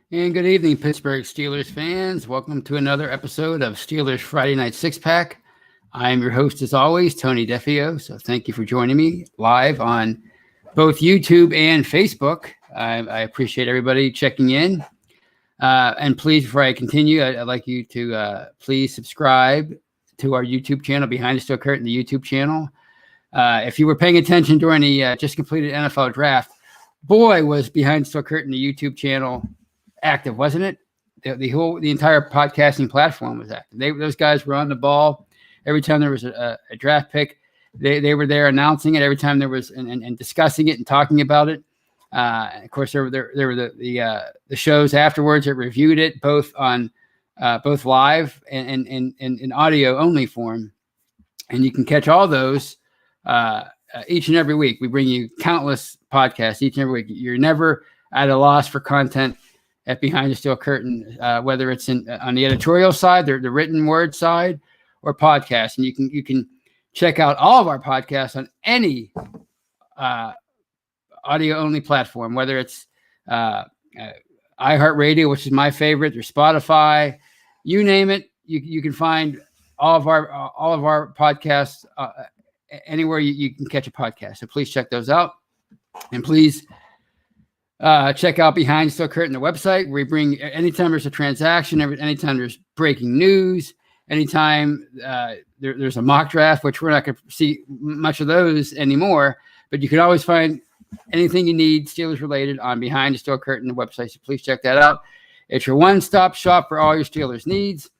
And good evening, Pittsburgh Steelers fans. Welcome to another episode of Steelers Friday Night Six Pack. I am your host, as always, Tony Defio. So thank you for joining me live on both YouTube and Facebook. I appreciate everybody checking in. And please, before I continue, I'd like you to please subscribe to our YouTube channel, Behind the Steel Curtain, the YouTube channel. If you were paying attention during the just completed NFL draft, boy, was Behind the Steel Curtain, the YouTube channel, active, wasn't it? The entire podcasting platform was active. Those guys were on the ball every time there was a draft pick. They were there announcing it every time there was and discussing it and talking about it. Of course, there were the shows afterwards that reviewed it both on both live and in audio only form, and you can catch all those each and every week. We bring you countless podcasts each and every week. You're never at a loss for content at Behind the Steel Curtain, whether it's on the editorial side, the written word side, or podcast. And you can check out all of our podcasts on any audio only platform, whether it's iHeartRadio, which is my favorite, or Spotify, you name it. You can find all of our podcasts anywhere you can catch a podcast. So please check those out, and please check out Behind the Steel Curtain, the website, where we bring anytime there's a transaction, anytime there's breaking news, anytime there's a mock draft, which we're not going to see much of those anymore, but you can always find anything you need Steelers related on Behind the Steel Curtain, the website. So please check that out. It's your one-stop shop for all your Steelers needs.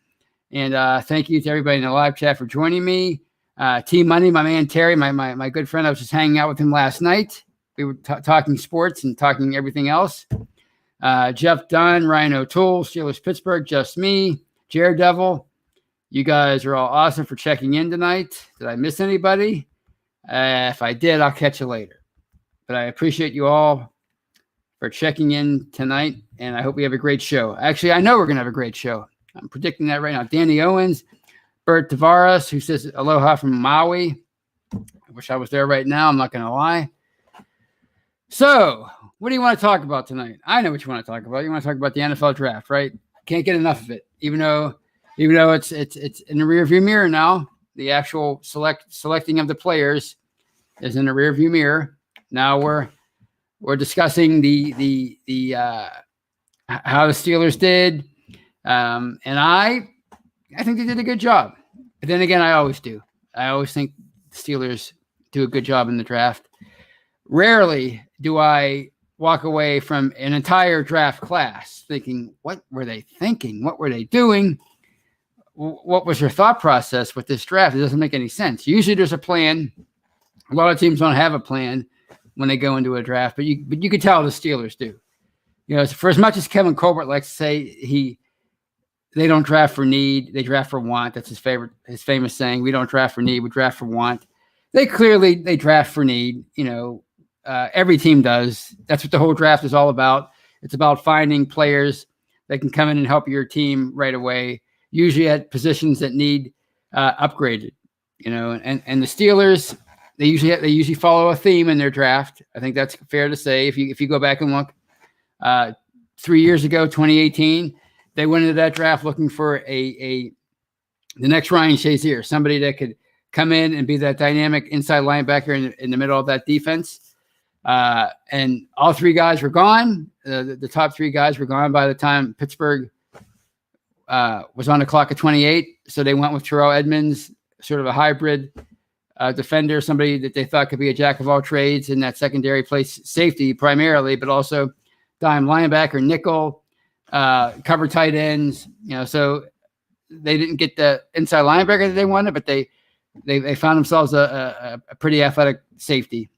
And thank you to everybody in the live chat for joining me. Team Money, my man Terry, my good friend. I was just hanging out with him last night. We were talking sports and talking everything else. Jeff Dunn, Ryan O'Toole, Steelers Pittsburgh, just me, Jared Devil. You guys are all awesome for checking in tonight. Did I miss anybody? If I did, I'll catch you later. But I appreciate you all for checking in tonight, and I hope we have a great show. Actually, I know we're going to have a great show. I'm predicting that right now. Danny Owens, Bert Tavares, who says aloha from Maui. I wish I was there right now. I'm not going to lie. So, what do you want to talk about tonight? I know what you want to talk about. You want to talk about the NFL draft, right? Can't get enough of it. Even though it's in the rearview mirror now. The actual selecting of the players is in the rearview mirror. Now we're discussing the how the Steelers did, and I think they did a good job. But then again, I always do. I always think the Steelers do a good job in the draft. Rarely do I walk away from an entire draft class thinking, what were they thinking? What were they doing? What was your thought process with this draft? It doesn't make any sense. Usually there's a plan. A lot of teams don't have a plan when they go into a draft, but you can tell the Steelers do. You know, for as much as Kevin Colbert likes to say they don't draft for need, they draft for want. That's his famous saying. We don't draft for need, we draft for want. They draft for need, you know. Every team does. That's what the whole draft is all about. It's about finding players that can come in and help your team right away, usually at positions that need upgraded. You know, and the Steelers, they usually follow a theme in their draft. I think that's fair to say. If you go back and look, 3 years ago, 2018, they went into that draft looking for the next Ryan Shazier, somebody that could come in and be that dynamic inside linebacker in the middle of that defense. And all three guys were gone. The top three guys were gone by the time Pittsburgh was on the clock at 28. So they went with Terrell Edmunds, sort of a hybrid defender, somebody that they thought could be a jack of all trades in that secondary place, safety primarily, but also dime linebacker, nickel, cover tight ends. You know, so they didn't get the inside linebacker that they wanted, but they found themselves a pretty athletic safety.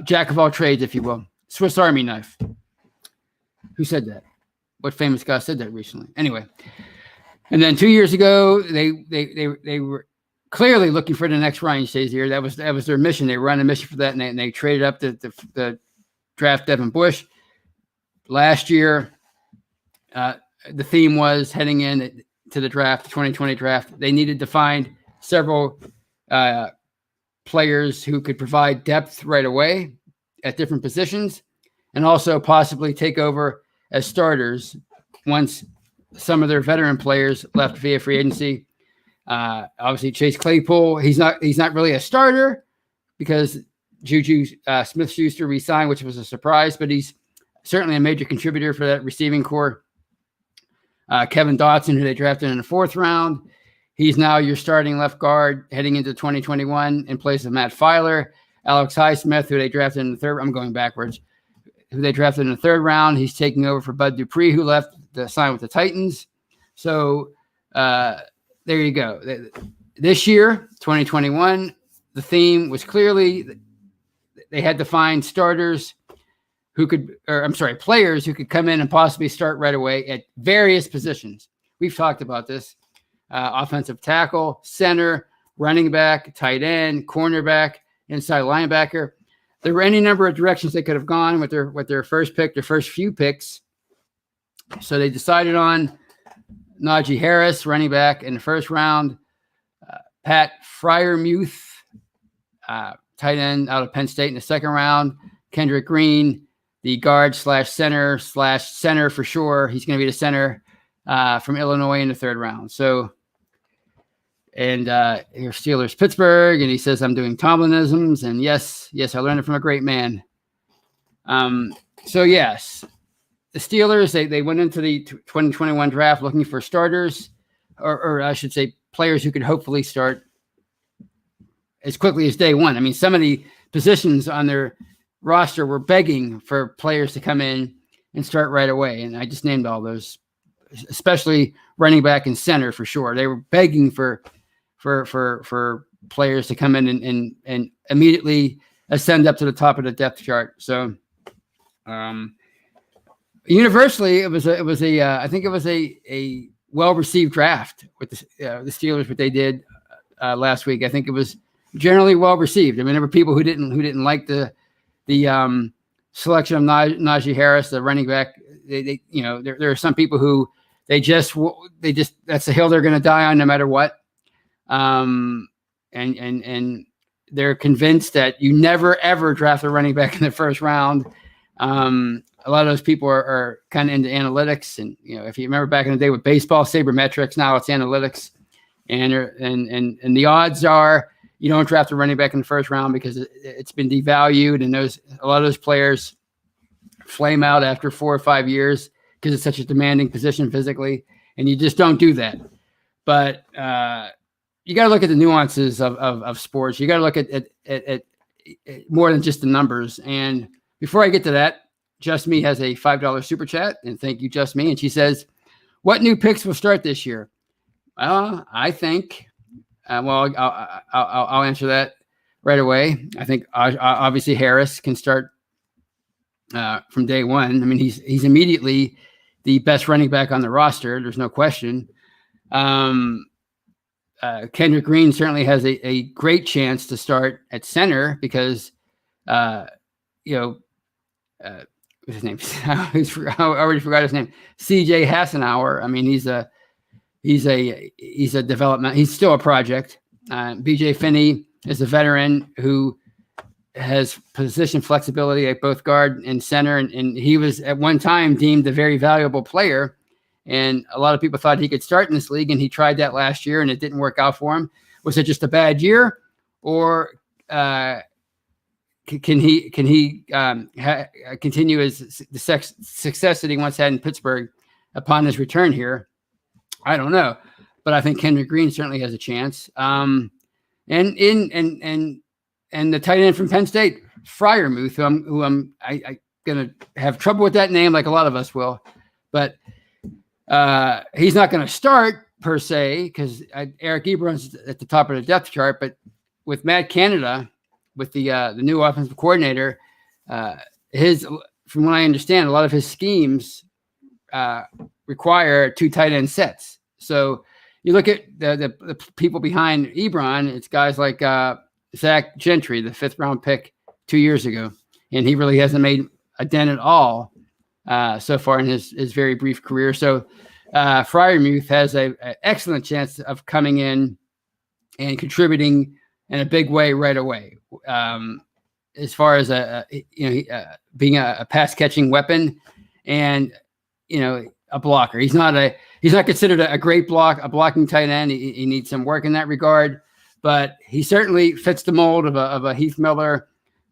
Jack of all trades, if you will. Swiss Army knife. Who said that? What famous guy said that recently? Anyway. And then 2 years ago, they were clearly looking for the next Ryan Shazier. That was their mission. They were on a mission for that, and they traded up the draft Devin Bush. Last year, the theme was heading in to the draft, the 2020 draft. They needed to find several players who could provide depth right away at different positions, and also possibly take over as starters once some of their veteran players left via free agency. Obviously, Chase Claypool, he's not really a starter because Juju Smith-Schuster re-signed, which was a surprise, but he's certainly a major contributor for that receiving core. Kevin Dotson, who they drafted in the 4th round, he's now your starting left guard heading into 2021 in place of Matt Filer. Alex Highsmith, who they drafted in the 3rd, I'm going backwards, who they drafted in the 3rd round. He's taking over for Bud Dupree, who left to sign with the Titans. So there you go. This year, 2021, the theme was clearly they had to find players who could come in and possibly start right away at various positions. We've talked about this. Offensive tackle, center, running back, tight end, cornerback, inside linebacker. There were any number of directions they could have gone with their first pick, their first few picks. So they decided on Najee Harris, running back in the 1st round, Pat Freiermuth, tight end out of Penn State in the 2nd round, Kendrick Green, the guard /center for sure. He's going to be the center from Illinois in the 3rd round. So, and here Steelers Pittsburgh, and he says, I'm doing Tomlinisms, and yes, I learned it from a great man. So yes, the Steelers, they went into the 2021 draft looking for starters, or I should say players who could hopefully start as quickly as day one. I mean, some of the positions on their roster were begging for players to come in and start right away. And I just named all those, especially running back and center for sure. They were begging for players to come in and immediately ascend up to the top of the depth chart. So, universally, it was a well-received draft with the Steelers. What they did last week, I think it was generally well-received. I mean, there were people who didn't like the selection of Najee Harris, the running back. There are some people who they just that's the hill they're going to die on no matter what. And they're convinced that you never ever draft a running back in the 1st round. A lot of those people are kind of into analytics, and if you remember back in the day with baseball, sabermetrics. Now it's analytics, and the odds are you don't draft a running back in the 1st round because it's been devalued, and a lot of those players flame out after 4 or 5 years because it's such a demanding position physically, and you just don't do that. But you got to look at the nuances of sports. You got to look at more than just the numbers. And before I get to that, Just Me has a $5 super chat, and thank you, Just Me. And she says, "What new picks will start this year?" I think, I'll answer that right away. I think obviously Harris can start from day one. I mean, he's immediately the best running back on the roster. There's no question. Kendrick Green certainly has a great chance to start at center because, what's his name? I already forgot his name. CJ Hassenauer. I mean, he's a development. He's still a project. BJ Finney is a veteran who has position flexibility at both guard and center, and he was at one time deemed a very valuable player. And a lot of people thought he could start in this league, and he tried that last year, and it didn't work out for him. Was it just a bad year, or can he continue the success that he once had in Pittsburgh upon his return here? I don't know, but I think Kendrick Green certainly has a chance. And the tight end from Penn State, Freiermuth, who I'm gonna have trouble with that name, like a lot of us will, but he's not going to start per se because Eric Ebron's at the top of the depth chart. But with Matt Canada, with the new offensive coordinator, from what I understand, a lot of his schemes require 2 tight end sets. So you look at the people behind Ebron, it's guys like Zach Gentry, the 5th round pick 2 years ago, and he really hasn't made a dent at all so far in his very brief career. So Freiermuth has an excellent chance of coming in and contributing in a big way right away. As far as being a pass catching weapon, and a blocker. He's not considered a great blocking tight end. He needs some work in that regard, but he certainly fits the mold of a Heath Miller,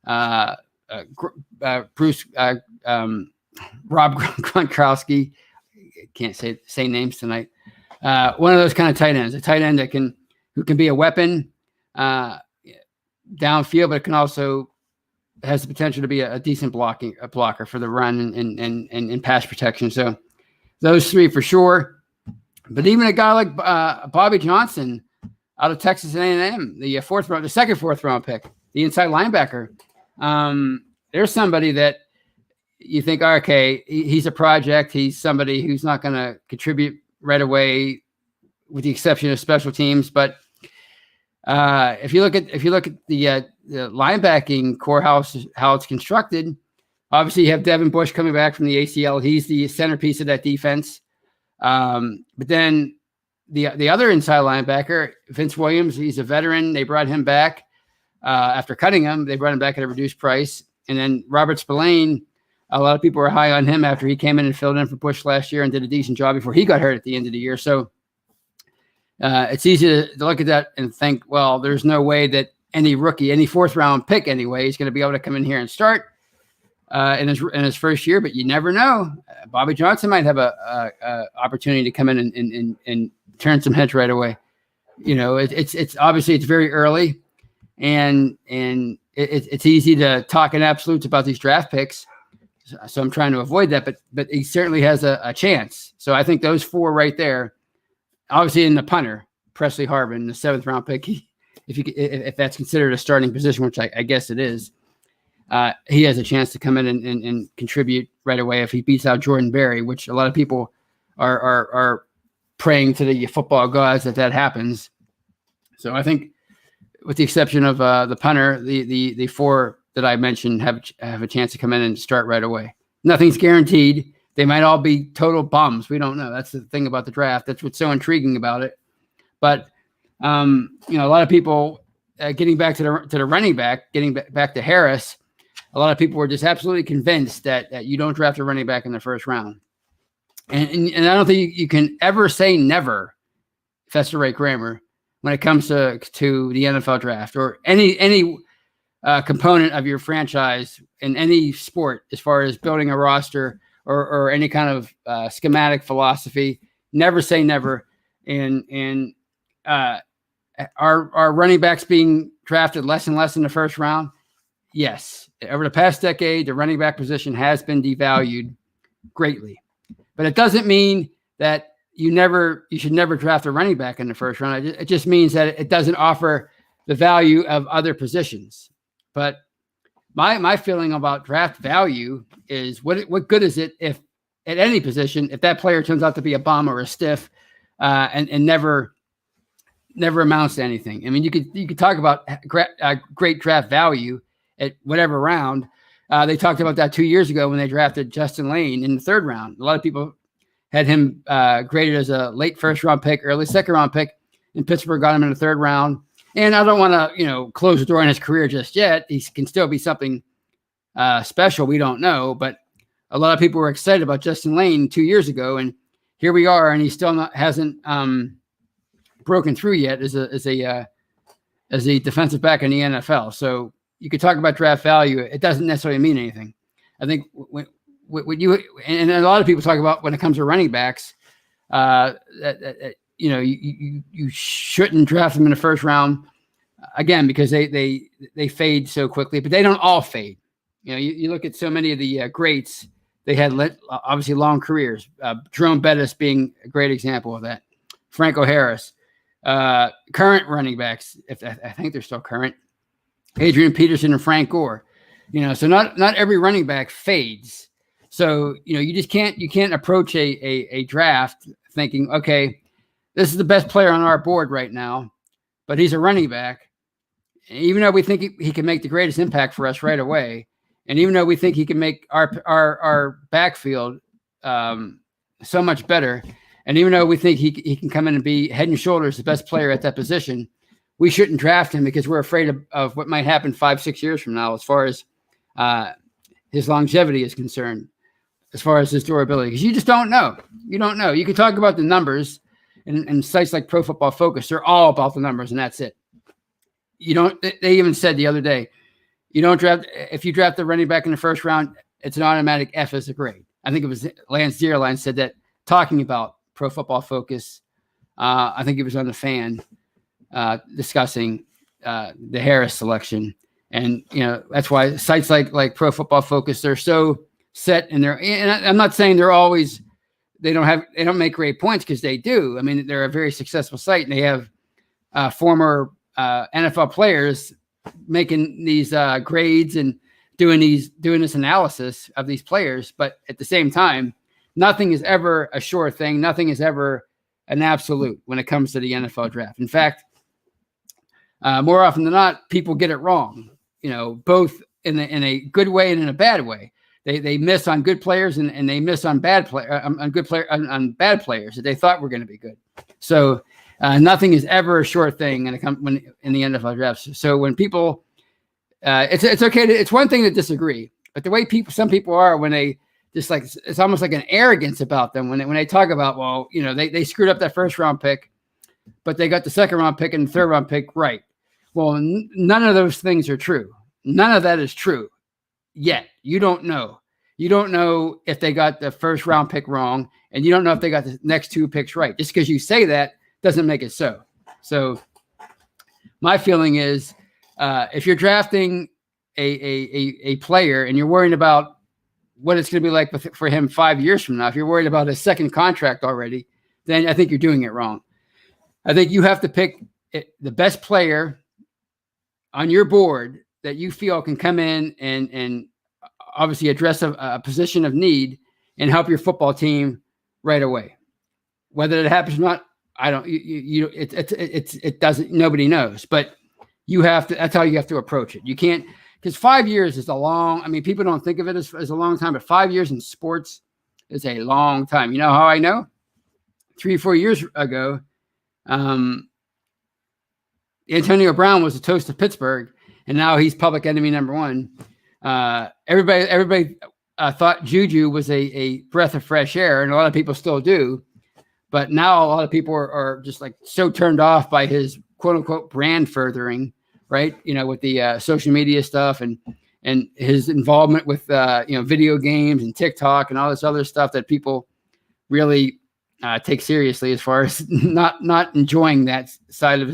Bruce, Rob Gronkowski. Can't say names tonight. One of those kind of tight ends, a tight end who can be a weapon downfield, but it can also has the potential to be a decent blocker for the run and pass protection. So those three for sure. But even a guy like Bobby Johnson out of Texas A&M, the second fourth round pick, the inside linebacker. There's somebody that you think, okay, he's a project. He's somebody who's not going to contribute right away, with the exception of special teams. But if you look at the linebacking core, how it's constructed, obviously you have Devin Bush coming back from the ACL. He's the centerpiece of that defense. But then the other inside linebacker, Vince Williams, he's a veteran. They brought him back after cutting him. They brought him back at a reduced price. And then Robert Spillane, a lot of people were high on him after he came in and filled in for Bush last year and did a decent job before he got hurt at the end of the year. So it's easy to look at that and think, well, there's no way that any rookie, any fourth round pick anyway, is going to be able to come in here and start in his first year. But you never know. Bobby Johnson might have a opportunity to come in and turn some heads right away. It's obviously it's very early, and it's easy to talk in absolutes about these draft picks. So I'm trying to avoid that, but he certainly has a chance. So I think those four right there, obviously in the punter, Presley Harvin, the 7th round pick, if that's considered a starting position, which I guess it is, he has a chance to come in and contribute right away if he beats out Jordan Berry, which a lot of people are praying to the football gods that happens. So I think, with the exception of the punter, the four that I mentioned have a chance to come in and start right away. Nothing's guaranteed. They might all be total bums. We don't know. That's the thing about the draft. That's what's so intriguing about it. But a lot of people getting back to the running back, getting back to Harris. A lot of people were just absolutely convinced that you don't draft a running back in the first round. And I don't think you can ever say never, if that's the right grammar, when it comes to the NFL draft or any component of your franchise in any sport, as far as building a roster or any kind of schematic philosophy. Never say never. And are running backs being drafted less and less in the first round? Yes. Over the past decade, the running back position has been devalued greatly. But it doesn't mean that you should never draft a running back in the first round. It just means that it doesn't offer the value of other positions. But my feeling about draft value is what good is it if at any position, if that player turns out to be a bum or a stiff and never amounts to anything. I mean, you could talk about great draft value at whatever round. They talked about that 2 years ago when they drafted Justin Lane in the 3rd round. A lot of people had him graded as a late 1st round pick, early 2nd round pick, and Pittsburgh got him in the 3rd round. And I don't want to, close the door on his career just yet. He can still be something special. We don't know, but a lot of people were excited about Justin Lane 2 years ago, and here we are, and he still hasn't broken through yet as a defensive back in the NFL. So you could talk about draft value. It doesn't necessarily mean anything. I think when you and a lot of people talk about when it comes to running backs, you shouldn't draft them in the 1st round again because they fade so quickly. But they don't all fade. You look at so many of the greats. They had obviously long careers. Jerome Bettis being a great example of that. Franco Harris, current running backs. I think they're still current. Adrian Peterson and Frank Gore. So not every running back fades. So you can't approach a draft thinking, okay, this is the best player on our board right now, but he's a running back. And even though we think he can make the greatest impact for us right away, and even though we think he can make our backfield so much better, and even though we think he can come in and be head and shoulders the best player at that position, we shouldn't draft him because we're afraid of what might happen 5-6 years from now as far as his longevity is concerned. as far as his durability, because you just don't know. You don't know. You can talk about the numbers, and sites like Pro Football Focus, they're all about the numbers, and that's it. You don't. They even said the other day, you don't draft if you draft the running back in the first round, it's an automatic F as a grade. I think it was Lance Zierlein said that talking about Pro Football Focus. I think it was on the Fan discussing the Harris selection, and that's why sites like Pro Football Focus, they're so set in their. And I'm not saying they don't make great points, because they do. I mean, they're a very successful site, and they have former NFL players making these grades and doing this analysis of these players. But at the same time, nothing is ever a sure thing. Nothing is ever an absolute when it comes to the NFL draft. In fact, more often than not, people get it wrong. Both in a good way and in a bad way. They miss on good players and they miss on bad on bad players that they thought were going to be good. So nothing is ever a sure thing when in the NFL drafts. So when people, it's okay. It's one thing to disagree, but the way some people are when they just like, it's almost like an arrogance about them when they talk about, well, they screwed up that first round pick, but they got the second round pick and the third round pick right. Well, none of those things are true. None of that is true yet. You don't know. You don't know if they got the first round pick wrong, and you don't know if they got the next two picks right. Just because you say that doesn't make it so. So my feeling is if you're drafting a player and you're worrying about what it's going to be like for him 5 years from now, if you're worried about his second contract already, then I think you're doing it wrong. I think you have to pick the best player on your board that you feel can come in and obviously address a position of need and help your football team right away. Whether it happens or not, I don't. It doesn't. Nobody knows, but you have to. That's how you have to approach it. You can't, because 5 years is a long. I mean, people don't think of it as a long time, but 5 years in sports is a long time. You know how I know? 3 or 4 years ago, Antonio Brown was a toast of Pittsburgh, and now he's public enemy number one. Everybody thought Juju was a breath of fresh air, and a lot of people still do. But now a lot of people are just like so turned off by his quote unquote brand furthering, right? With the social media stuff and his involvement with video games and TikTok and all this other stuff that people really take seriously as far as not enjoying that side of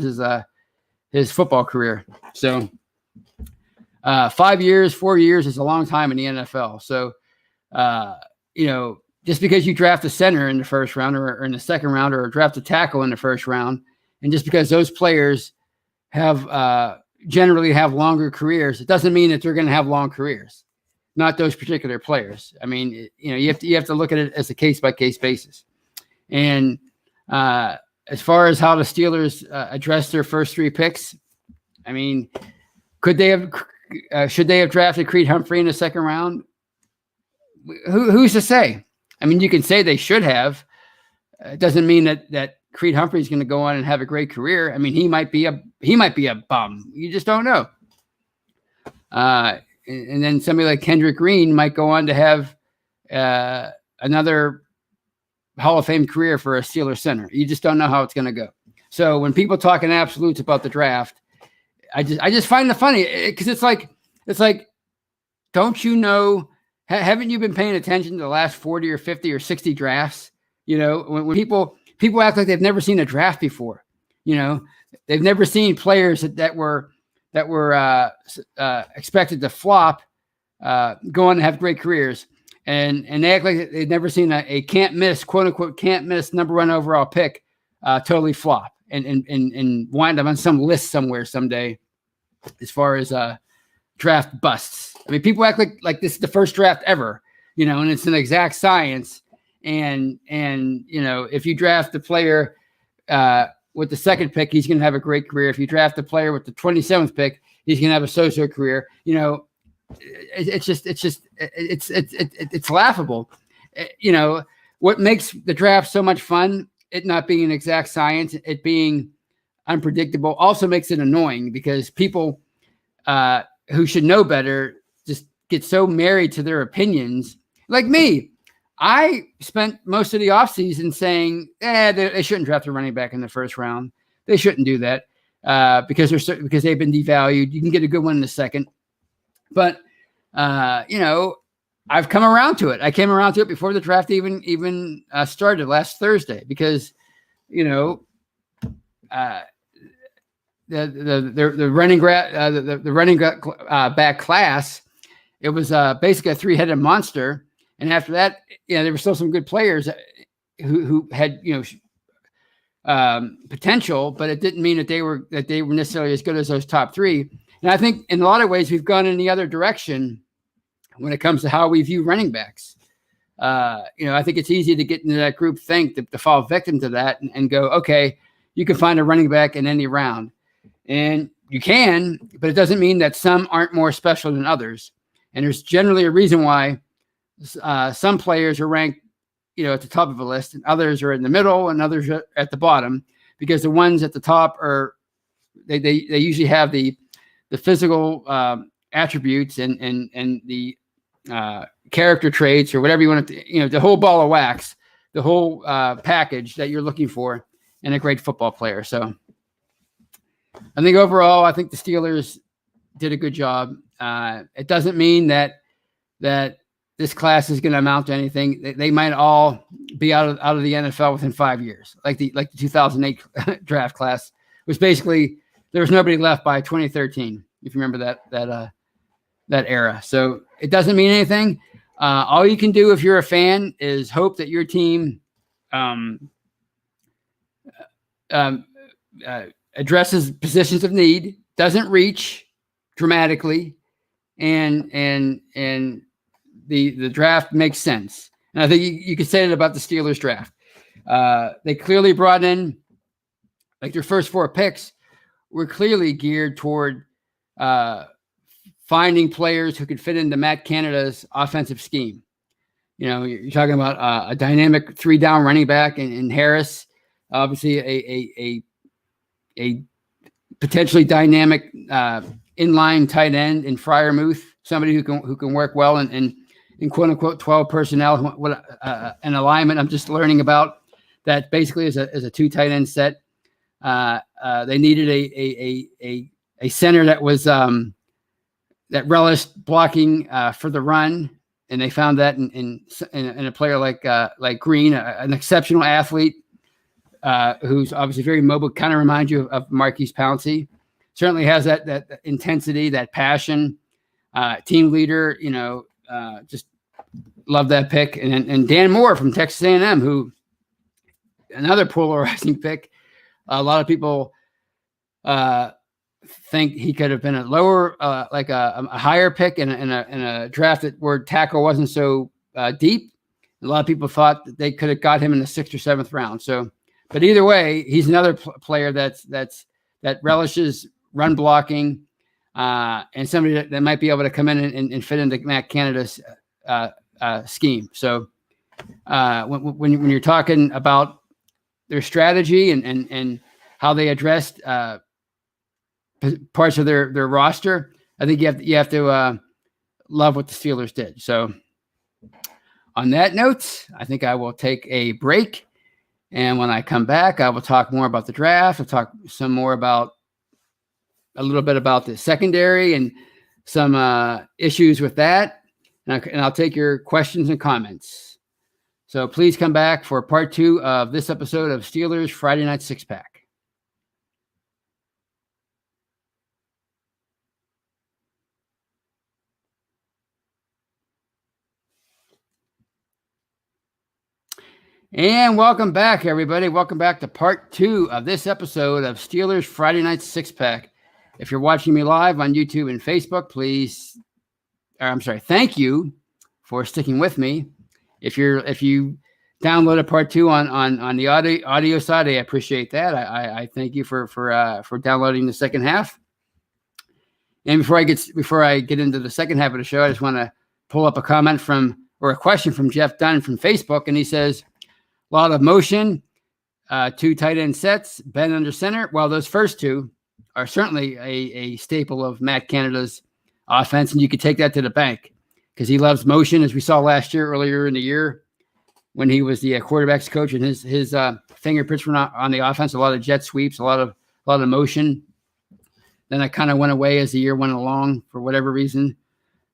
his football career. So 5 years, 4 years is a long time in the NFL. So just because you draft a center in the first round or in the second round, or draft a tackle in the first round, and just because those players generally have longer careers, it doesn't mean that they're going to have long careers. Not those particular players. I mean, you have to look at it as a case by case basis. And as far as how the Steelers address their first three picks, I mean, should they have drafted Creed Humphrey in the second round? Who's to say? I mean, you can say they should have. It doesn't mean that Creed Humphrey is going to go on and have a great career. I mean, he might be a bum. You just don't know. And then somebody like Kendrick Green might go on to have another Hall of Fame career for a Steelers center. You just don't know how it's going to go. So when people talk in absolutes about the draft, I just find it funny, because it's like, don't you know? Haven't you been paying attention to the last 40 or 50 or 60 drafts? When people act like they've never seen a draft before. They've never seen players that were expected to flop, go on and have great careers, and they act like they've never seen a can't miss, quote unquote can't miss number one overall pick totally flop and wind up on some list somewhere someday as far as draft busts. I mean, people act like this is the first draft ever, and it's an exact science. And if you draft the player with the second pick, he's going to have a great career. If you draft the player with the 27th pick, he's going to have a so-so career. It's laughable. What makes the draft so much fun, it not being an exact science, it being unpredictable, also makes it annoying, because people who should know better just get so married to their opinions. Like me, I spent most of the offseason saying, they shouldn't draft a running back in the first round. They shouldn't do that because they've been devalued. You can get a good one in the second. But, I've come around to it. I came around to it before the draft even started last Thursday because, the running back class, it was basically a three-headed monster. And after that, there were still some good players who had potential, but it didn't mean that they were necessarily as good as those top three. And I think in a lot of ways we've gone in the other direction when it comes to how we view running backs. I think it's easy to get into that group think to fall victim to that and go, okay, you can find a running back in any round. And you can, but it doesn't mean that some aren't more special than others. And there's generally a reason why some players are ranked, at the top of a list, and others are in the middle, and others are at the bottom, because the ones at the top they usually have the physical attributes and the character traits or whatever you want to, the whole ball of wax, the whole package that you're looking for in a great football player. So I think overall, the Steelers did a good job. It doesn't mean that this class is going to amount to anything. They might all be out of the NFL within 5 years, like the 2008 draft class, which basically there was nobody left by 2013, if you remember that era. So it doesn't mean anything. All you can do if you're a fan is hope that your team addresses positions of need, doesn't reach dramatically, and the draft makes sense. And I think you could say that about the Steelers draft. They clearly brought in, like, their first 4 picks were clearly geared toward finding players who could fit into Matt Canada's offensive scheme. You're talking about a dynamic 3-down running back in Harris, obviously a potentially dynamic inline tight end in Freiermuth, somebody who can work well in quote unquote 12 personnel, an alignment I'm just learning about that basically is a 2 tight end set. They needed a center that was that relished blocking for the run, and they found that in a player like Green, an exceptional athlete who's obviously very mobile, kind of reminds you of Marquise Pouncey. Certainly has that intensity, that passion, team leader. Just love that pick. And Dan Moore from Texas A&M, who another polarizing pick. A lot of people think he could have been a lower, like a higher pick in a draft where tackle wasn't so deep. A lot of people thought that they could have got him in the 6th or 7th round. So, but either way, he's another player that relishes run blocking, and somebody that might be able to come in and fit into Matt Canada's scheme. So when you're talking about their strategy and how they addressed parts of their roster, I think you have to love what the Steelers did. So on that note, I think I will take a break. And when I come back, I will talk more about the draft. I'll talk some more about a little bit about the secondary and some issues with that. And I'll take your questions and comments. So please come back for part 2 of this episode of Steelers Friday Night Six Pack. And welcome back, everybody. Welcome back to part 2 of this episode of Steelers Friday Night Six Pack. If you're watching me live on YouTube and Facebook, thank you for sticking with me. If you downloaded part 2 on the audio side, I appreciate that. I thank you for downloading the second half. And before I get into the second half of the show, I just want to pull up a comment a question from Jeff Dunn from Facebook, and he says, a lot of motion, 2 tight end sets, Ben under center. Well, those first 2 are certainly a staple of Matt Canada's offense, and you could take that to the bank because he loves motion, as we saw earlier in the year, when he was the quarterbacks coach, and his fingerprints were not on the offense. A lot of jet sweeps, a lot of motion. Then that kind of went away as the year went along for whatever reason.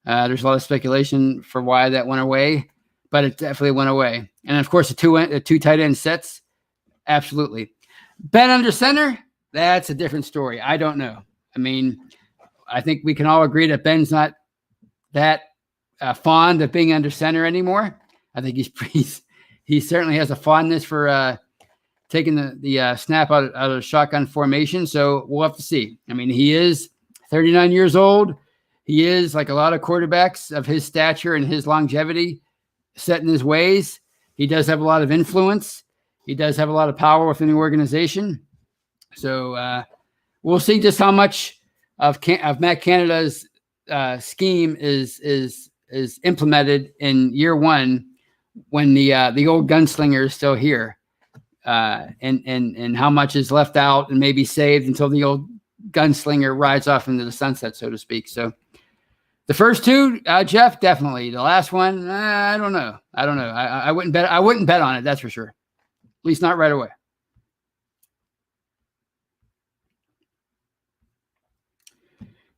There's a lot of speculation for why that went away, but it definitely went away. And of course, the two tight end sets, absolutely. Ben under center, that's a different story. I don't know. I mean, I think we can all agree that Ben's not that fond of being under center anymore. I think he certainly has a fondness for taking the snap out of shotgun formation. So we'll have to see. I mean, he is 39 years old. He is, like a lot of quarterbacks of his stature and his longevity, set in his ways. He does have a lot of influence. He does have a lot of power within the organization. So we'll see just how much of Matt Canada's scheme is implemented in year one when the old gunslinger is still here, and how much is left out and maybe saved until the old gunslinger rides off into the sunset, so to speak. So the first two, Jeff, definitely. The last one, I don't know. I wouldn't bet. I wouldn't bet on it. That's for sure. At least not right away.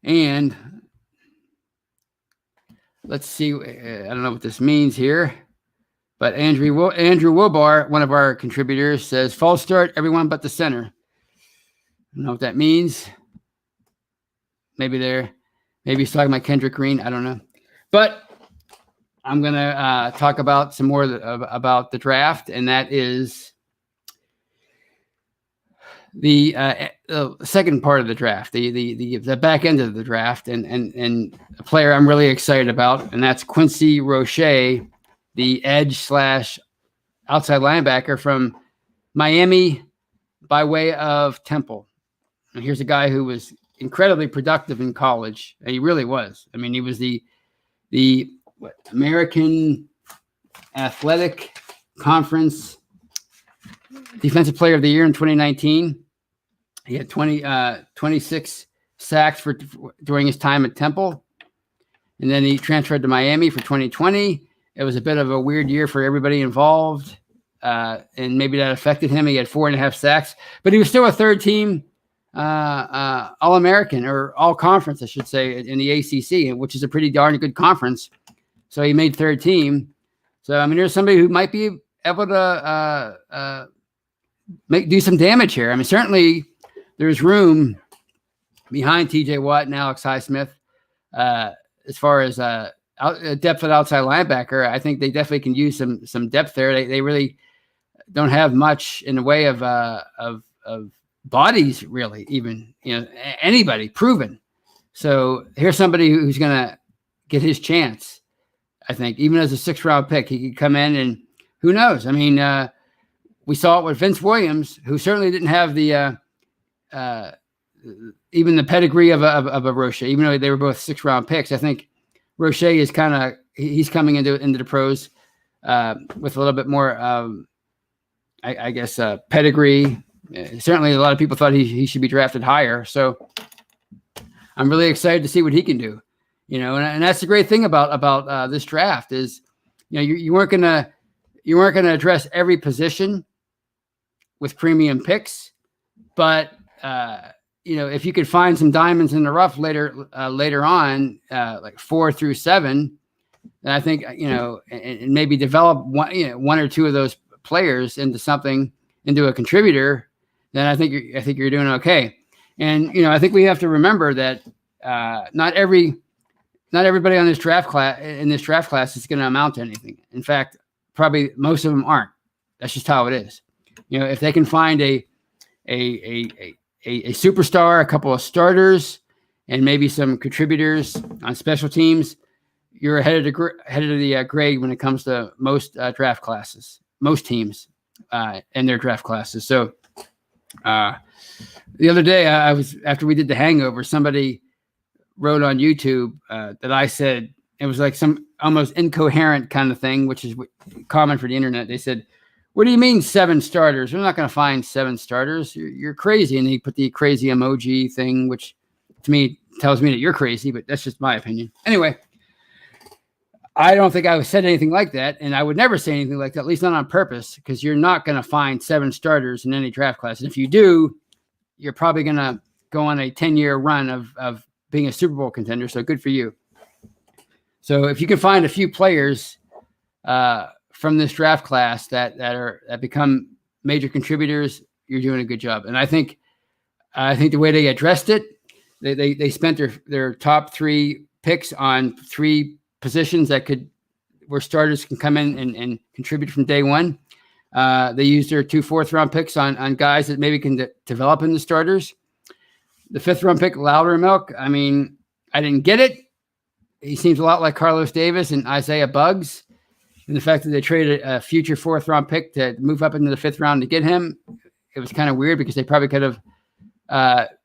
And let's see. I don't know what this means here, but Andrew Wilbar, one of our contributors, says false start everyone but the center. I don't know what that means. Maybe he's talking about Kendrick Green. I don't know, but I'm gonna talk about some more about the draft, and that is the second part of the draft, the back end of the draft, and a player I'm really excited about, and that's Quincy Roche, the edge / outside linebacker from Miami by way of Temple. And here's a guy who was incredibly productive in college, and he really was. I mean, he was the American Athletic Conference Defensive Player of the Year in 2019. He had 26 sacks during his time at Temple. And then he transferred to Miami for 2020. It was a bit of a weird year for everybody involved. And maybe that affected him. He had 4.5 sacks, but he was still a third team All-American, or All-Conference, I should say, in the ACC, which is a pretty darn good conference. So he made third team. So, I mean, there's somebody who might be able to do some damage here. I mean, certainly there's room behind TJ Watt and Alex Highsmith as far as depth at outside linebacker. I think they definitely can use some depth there. They really don't have much in the way of bodies, really, even, anybody proven. So here's somebody who's going to get his chance. I think even as a 6th-round pick, he could come in, and who knows? I mean, we saw it with Vince Williams, who certainly didn't have the even the pedigree of a Roche, even though they were both 6th-round picks. I think Roche is he's coming into the pros with a little bit more, I guess, pedigree. Certainly, a lot of people thought he should be drafted higher. So I'm really excited to see what he can do. And that's the great thing about this draft is, you weren't gonna address every position with premium picks, but if you could find some diamonds in the rough later on, like 4 through 7, then I think and maybe develop one or two of those players into a contributor, then I think you're doing okay. And I think we have to remember that not everybody in this draft class is going to amount to anything. In fact, probably most of them aren't. That's just how it is. If they can find a superstar, a couple of starters, and maybe some contributors on special teams, you're ahead of the grade when it comes to most draft classes, most teams in their draft classes. So the other day, after we did The Hangover, somebody wrote on YouTube that I said, it was like some almost incoherent kind of thing, which is common for the internet. They said, "What do you mean 7 starters? We're not going to find 7 starters. You're crazy." And he put the crazy emoji thing, which to me tells me that you're crazy, but that's just my opinion. Anyway, I don't think I said anything like that, and I would never say anything like that, at least not on purpose, because you're not going to find 7 starters in any draft class. And if you do, you're probably going to go on a 10-year run of being a Super Bowl contender, so good for you. So if you can find a few players from this draft class that become major contributors, you're doing a good job. And I think the way they addressed it, they spent their top 3 picks on 3 positions where starters can come in and contribute from day one. They used their 2 4th-round picks on guys that maybe can develop into starters. The 5th-round pick, Loudermilk, I mean, I didn't get it. He seems a lot like Carlos Davis and Isaiah Buggs. And the fact that they traded a future 4th-round pick to move up into the 5th round to get him, it was kind of weird because they probably could have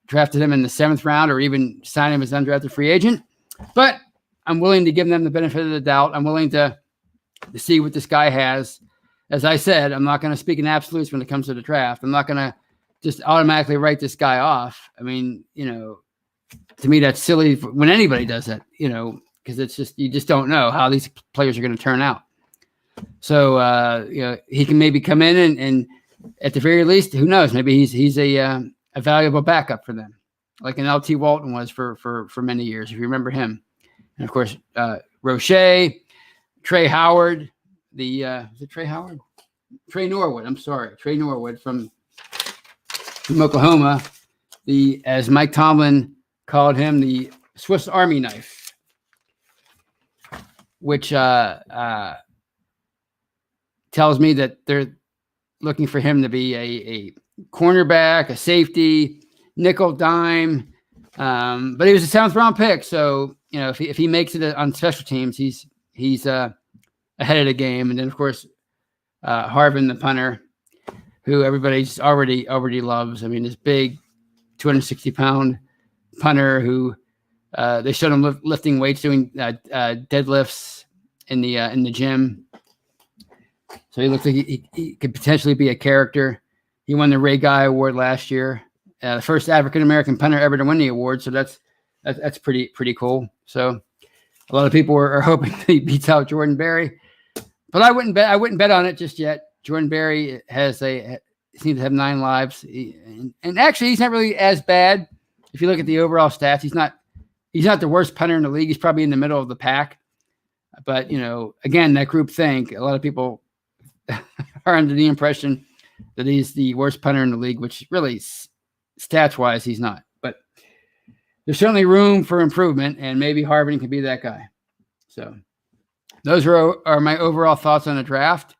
drafted him in the 7th round or even signed him as an undrafted free agent. But I'm willing to give them the benefit of the doubt. I'm willing to see what this guy has. As I said, I'm not going to speak in absolutes when it comes to the draft. I'm not going to just automatically write this guy off. I mean, to me, that's silly when anybody does that, because it's just, you just don't know how these players are going to turn out. So, he can maybe come in and at the very least, who knows, maybe he's a valuable backup for them, like an LT Walton was for many years, if you remember him. And of course, Roche, Trey Howard, is it Trey Howard? Trey Norwood. I'm sorry. Trey Norwood from Oklahoma. As Mike Tomlin called him, the Swiss Army knife, which tells me that they're looking for him to be a cornerback, a safety, nickel, dime. But he was a 7th round pick. So, if he makes it on special teams, he's ahead of the game. And then, of course, Harvin, the punter, who everybody's already loves. I mean, this big 260-pound punter who they showed him lifting weights, doing deadlifts in the gym. So he looks like he could potentially be a character. He won the Ray Guy Award last year, the first African-American punter ever to win the award. So that's pretty cool. So a lot of people are hoping he beats out Jordan Berry, but I wouldn't bet on it just yet. Jordan Berry seems to have 9 lives, and actually he's not really as bad if you look at the overall stats. He's not the worst punter in the league. He's probably in the middle of the pack. But again, that group think, a lot of people are under the impression that he's the worst punter in the league, which really stats wise he's not. But there's certainly room for improvement, and maybe Harvin could be that guy. So those are my overall thoughts on the draft.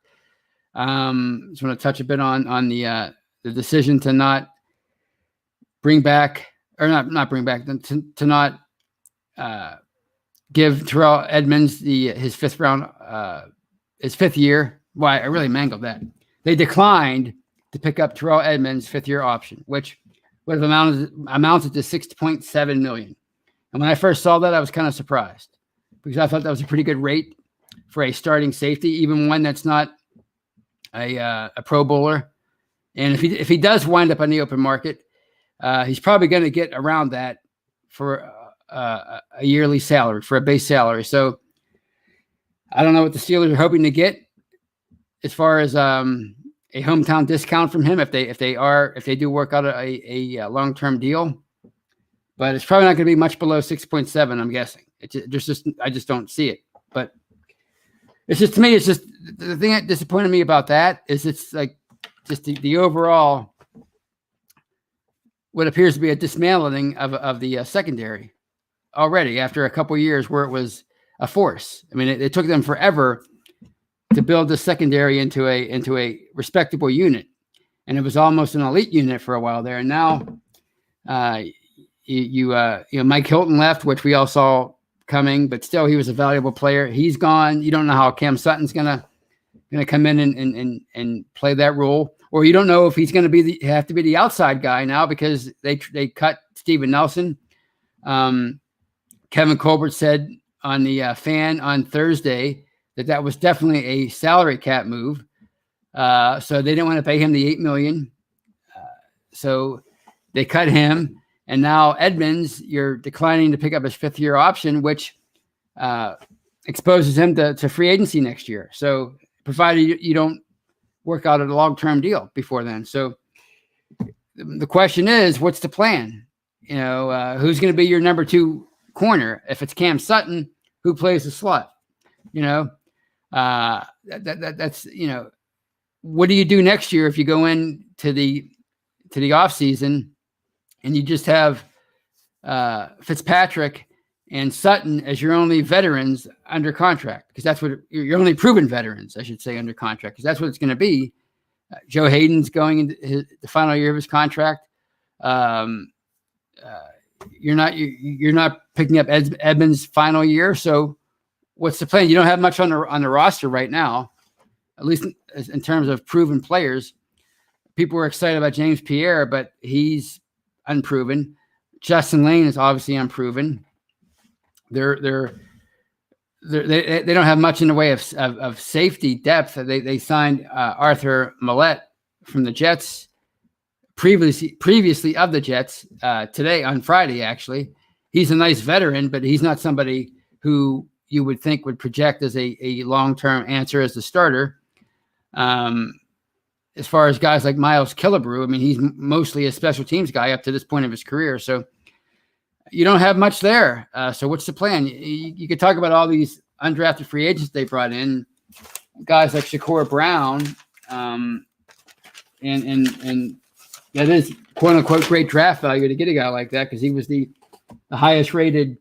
Just want to touch a bit on the decision to not bring back, or not bring back, to not give Terrell Edmunds his 5th round, his 5th year. Why, I really mangled that. They declined to pick up Terrell Edmunds' 5th-year option, which would have amounted to $6.7 million. And when I first saw that, I was kind of surprised because I thought that was a pretty good rate for a starting safety, even one that's not a Pro Bowler. And if he does wind up on the open market, he's probably going to get around that for a yearly salary, for a base salary. So I don't know what the Steelers are hoping to get as far as a hometown discount from him if they do work out a long-term deal. But it's probably not going to be much below 6.7, I'm guessing. I just don't see it. But it's just, to me, it's just the thing that disappointed me about that is it's like just the overall, what appears to be a dismantling of the secondary already after a couple years where it was a force. I mean, it took them forever to build the secondary into a respectable unit, and it was almost an elite unit for a while there. And now, Mike Hilton left, which we all saw coming, but still he was a valuable player. He's gone. You don't know how Cam Sutton's gonna come in and play that role, or you don't know if he's gonna have to be the outside guy now because they cut Steven Nelson. Kevin Colbert said on the Fan on Thursday that was definitely a salary cap move. So they didn't want to pay him the $8 million. So they cut him. And now Edmunds, you're declining to pick up his 5th-year option, which exposes him to free agency next year. So provided you don't work out a long-term deal before then. So the question is, what's the plan? Who's going to be your number 2 corner? If it's Cam Sutton, who plays the slot? That's what do you do next year if you go into the off season and you just have Fitzpatrick and Sutton as your only veterans under contract? Because that's what your only proven veterans, I should say, under contract, because that's what it's going to be. Joe Hayden's going into the final year of his contract. You're not picking up Edmonds' final year. So what's the plan? You don't have much on the roster right now, at least in terms of proven players. People were excited about James Pierre, but he's unproven. Justin Lane is obviously unproven. They don't have much in the way of safety depth. They signed Arthur Millette from the Jets, previously of the Jets, today on Friday, actually. He's a nice veteran, but he's not somebody who you would think would project as a long-term answer as the starter. As far as guys like Miles Killebrew, I mean, he's mostly a special teams guy up to this point of his career. So you don't have much there. So what's the plan? You could talk about all these undrafted free agents they brought in, guys like Shakur Brown, and that is quote unquote great draft value to get a guy like that, because he was the highest rated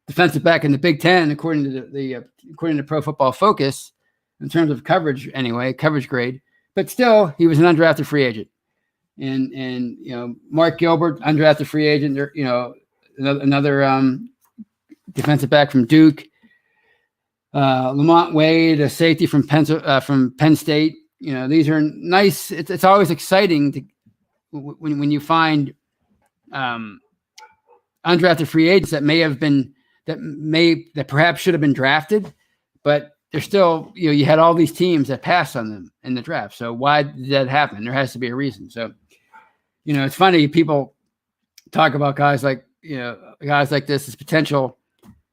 defensive back in the Big Ten according to Pro Football Focus in terms of coverage, anyway, coverage grade. But still, he was an undrafted free agent. And Mark Gilbert, undrafted free agent, another defensive back from Duke. Lamont Wade, a safety from Penn State. These are nice. It's always exciting when you find undrafted free agents that perhaps should have been drafted, but they're still, you had all these teams that passed on them in the draft. So why did that happen? There has to be a reason. So, it's funny. People talk about guys like this as potential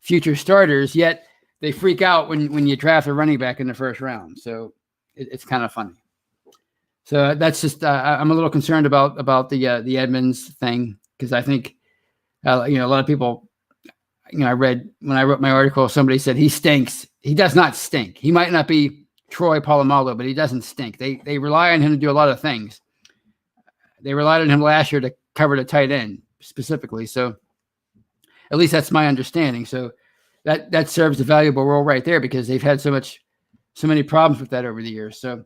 future starters, yet they freak out when you draft a running back in the first round. So it's kind of funny. So that's just, I'm a little concerned about the Edmonds thing, because I think, a lot of people, I read when I wrote my article, somebody said he stinks. He does not stink. He might not be Troy Polamalu, but he doesn't stink. They rely on him to do a lot of things. They relied on him last year to cover the tight end specifically. So at least that's my understanding. So that serves a valuable role right there, because they've had so many problems with that over the years. So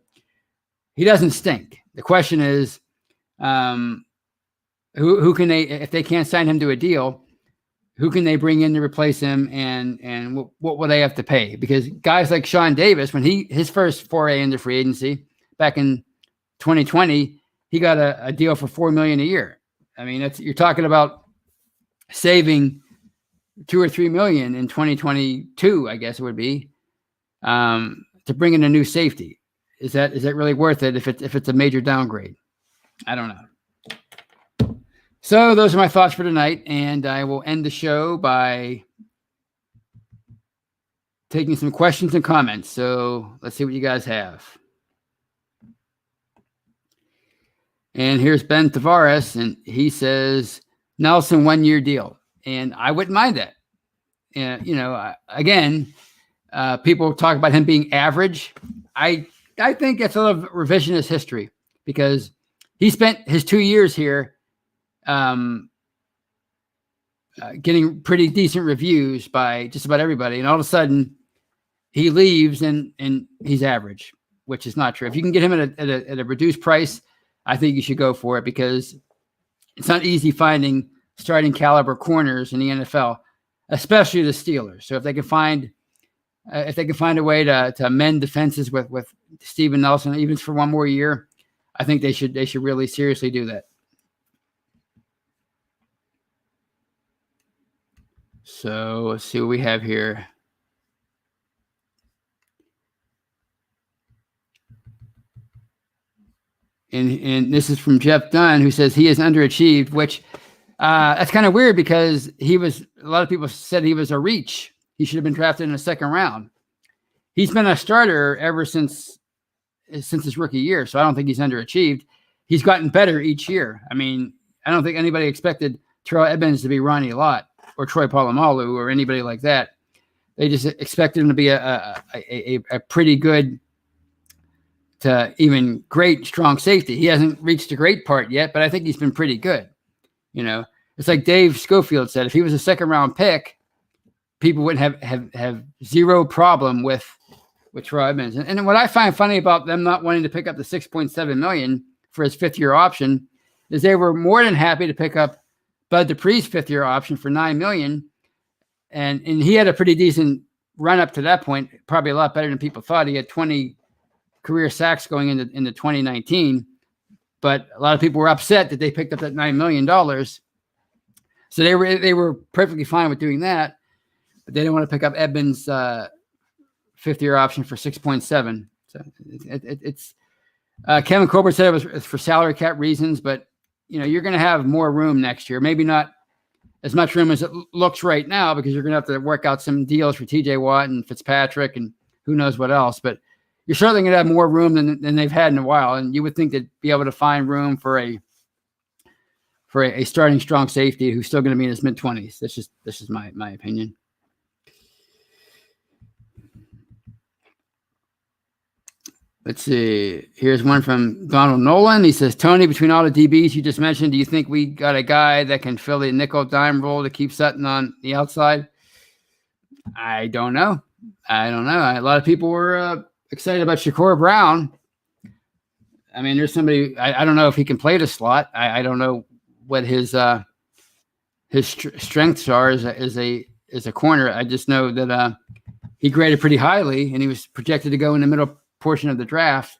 he doesn't stink. The question is, who can they, if they can't sign him to a deal, who can they bring in to replace him, and what will they have to pay? Because guys like Sean Davis, when his first foray into free agency back in 2020, he got a deal for $4 million a year. I mean, you're talking about saving $2 or $3 million in 2022, I guess it would be, to bring in a new safety. Is that really worth it if it's a major downgrade? I don't know. So those are my thoughts for tonight, and I will end the show by taking some questions and comments. So let's see what you guys have. And here's Ben Tavares, and he says, Nelson, 1-year deal. And I wouldn't mind that. And, again, people talk about him being average. I think it's a little revisionist history, because he spent his 2 years here getting pretty decent reviews by just about everybody. And all of a sudden he leaves and he's average, which is not true. If you can get him at a reduced price, I think you should go for it, because it's not easy finding starting caliber corners in the NFL, especially the Steelers. So if they can find a way to mend defenses with Steven Nelson, even for one more year, I think they should really seriously do that. So let's see what we have here. And this is from Jeff Dunn, who says he is underachieved, which that's kind of weird, because a lot of people said he was a reach he should have been drafted in the second round. He's been a starter ever since his rookie year, so I don't think he's underachieved. He's gotten better each year. I mean, I don't think anybody expected Terrell Edmonds to be Ronnie Lott or Troy Polamalu or anybody like that. They just expected him to be a pretty good to even great strong safety. He hasn't reached a great part yet, but I think he's been pretty good. You know, it's like Dave Schofield said, if he was a second round pick, people wouldn't have zero problem with Troy Edmonds. And what I find funny about them not wanting to pick up the $6.7 million for his fifth-year option is they were more than happy to pick up Bud Dupree's fifth-year option for $9 million. And he had a pretty decent run up to that point, probably a lot better than people thought. He had 20 career sacks going into 2019, but a lot of people were upset that they picked up that $9 million. So they were perfectly fine with doing that, but they didn't want to pick up Edmonds' fifth-year option for 6.7. So it's Kevin Colbert said it was for salary cap reasons, but you know, you're going to have more room next year. Maybe not as much room as it looks right now, because you're going to have to work out some deals for TJ Watt and Fitzpatrick and who knows what else. But you're certainly going to have more room than they've had in a while. And you would think they'd be able to find room for a starting strong safety who's still going to be in his mid-20s. This is my opinion. Let's see. Here's one from Donald Nolan. He says, Tony, between all the DBs you just mentioned, do you think we got a guy that can fill the nickel dime role to keep Sutton on the outside? I don't know. A lot of people were excited about Shakur Brown. I mean, there's somebody, I don't know if he can play the slot. I don't know what his strengths are as a corner. I just know that he graded pretty highly, and he was projected to go in the middle portion of the draft.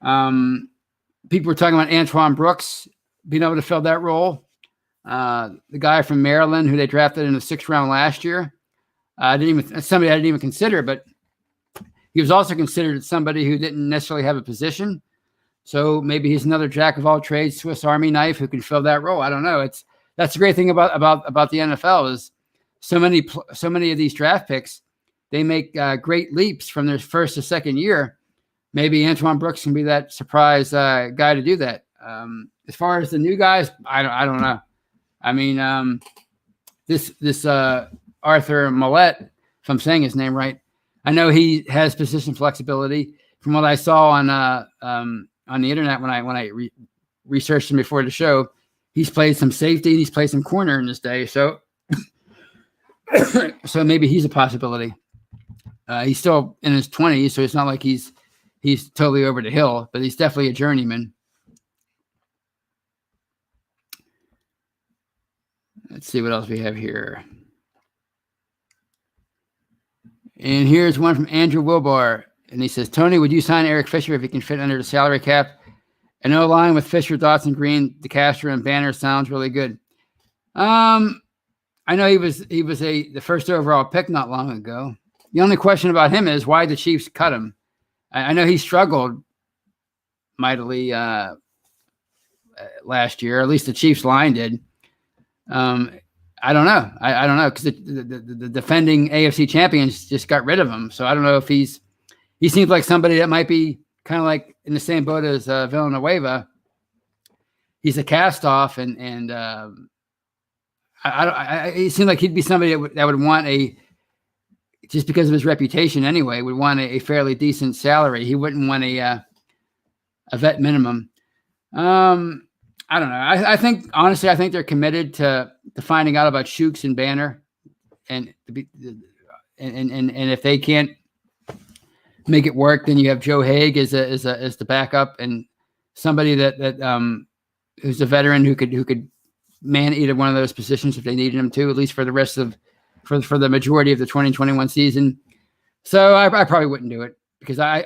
People were talking about Antoine Brooks being able to fill that role. The guy from Maryland who they drafted in the 6th round last year. Somebody I didn't even consider, but he was also considered somebody who didn't necessarily have a position. So maybe he's another jack of all trades, Swiss Army knife who can fill that role. I don't know. That's the great thing about the NFL is so many of these draft picks, they make great leaps from their first to second year. Maybe Antoine Brooks can be that surprise guy to do that. As far as the new guys, I don't know. I mean, this Arthur Millette, if I'm saying his name right, I know he has position flexibility. From what I saw on the internet when I researched him before the show, he's played some safety, he's played some corner in this day. So maybe he's a possibility. He's still in his 20s, so it's not like he's totally over the hill, but he's definitely a journeyman. Let's see what else we have here. And here's one from Andrew Wilbar, and he says, Tony, would you sign Eric Fisher if he can fit under the salary cap? An O-line with Fisher, Dotson, Green, DeCastro, and Banner sounds really good. I know he was the first overall pick not long ago. The only question about him is why the Chiefs cut him. I know he struggled mightily last year. At least the Chiefs line did. I don't know. I don't know because the defending AFC champions just got rid of him. So I don't know if he seems like somebody that might be kind of like in the same boat as Villanueva. He's a cast-off, and it seemed like he'd be somebody that would want just because of his reputation anyway, would want a fairly decent salary. He wouldn't want a vet minimum. I don't know. I think honestly, I think they're committed to finding out about Shooks and Banner, and if they can't make it work, then you have Joe Haig as the backup and somebody that who's a veteran who could man either one of those positions if they needed him to, at least for the rest of for the majority of the 2021 season. So I probably wouldn't do it because I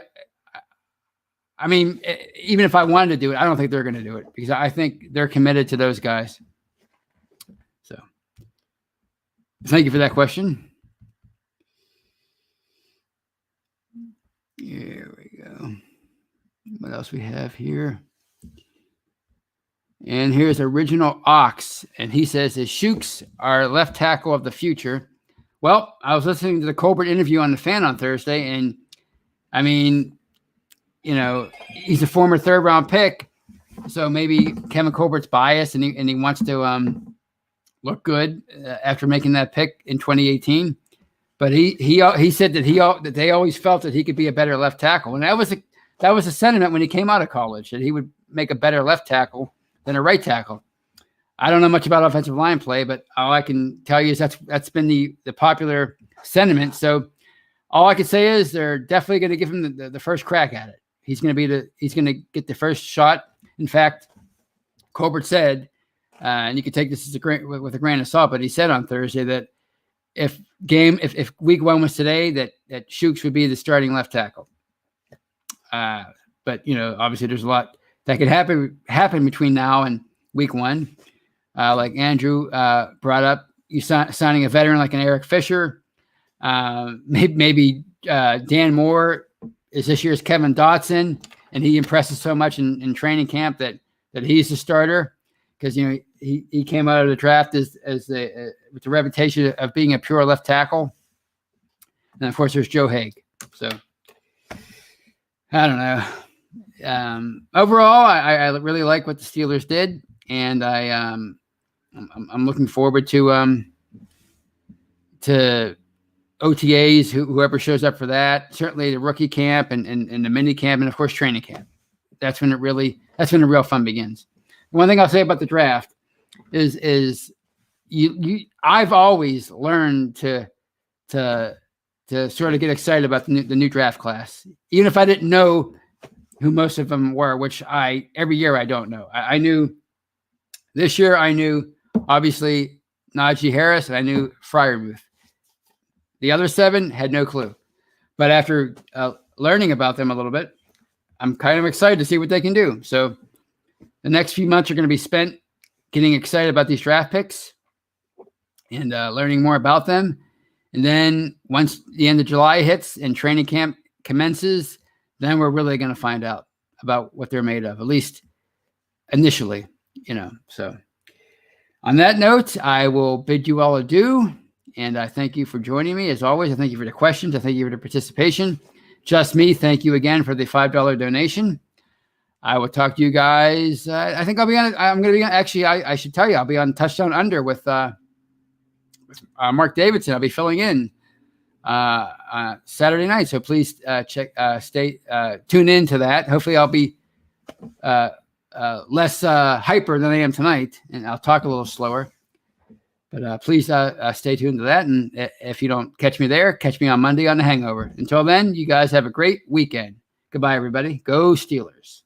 mean, even if I wanted to do it, I don't think they're going to do it because I think they're committed to those guys. So thank you for that question. Here we go. What else we have here? And here's Original Ox. And he says, is Shooks our left tackle of the future? Well, I was listening to the Colbert interview on the Fan on Thursday, and I mean, he's a former third-round pick, so maybe Kevin Colbert's biased, and he wants to look good after making that pick in 2018. But he said that they always felt that he could be a better left tackle, and that was a sentiment when he came out of college, that he would make a better left tackle than a right tackle. I don't know much about offensive line play, but all I can tell you is that's been the popular sentiment. So all I can say is they're definitely going to give him the first crack at it. He's going to get the first shot. In fact, Colbert said, and you can take this with a grain of salt, but he said on Thursday that if week 1 was today, that Shooks would be the starting left tackle. But obviously there's a lot that could happen between now and week 1. Like Andrew brought up, you signing a veteran like an Eric Fisher. Maybe Dan Moore is this year's Kevin Dotson, and he impresses so much in training camp that he's the starter, because he came out of the draft with the reputation of being a pure left tackle. And of course, there's Joe Haig. So I don't know. Overall, I really like what the Steelers did, and I'm looking forward to OTAs, whoever shows up for that. Certainly the rookie camp and the mini camp, and of course training camp. That's when the real fun begins. One thing I'll say about the draft is I've always learned to sort of get excited about the new draft class, even if I didn't know who most of them were, which every year I don't know. I knew this year, I knew obviously Najee Harris, and I knew Freiermuth. The other 7 had no clue. But after learning about them a little bit, I'm kind of excited to see what they can do. So the next few months are going to be spent getting excited about these draft picks and learning more about them. And then once the end of July hits and training camp commences, then we're really going to find out about what they're made of, at least initially, So on that note, I will bid you all adieu. And I thank you for joining me. As always, I thank you for the questions. I thank you for the participation. Just me, thank you again for the $5 donation. I will talk to you guys. I think I'm going to be on, actually, I should tell you, I'll be on Touchdown Under with Mark Davidson. I'll be filling in Saturday night. So please tune in to that. Hopefully I'll be less hyper than I am tonight, and I'll talk a little slower. But please stay tuned to that. And if you don't catch me there, catch me on Monday on The Hangover. Until then, you guys have a great weekend. Goodbye, everybody. Go Steelers.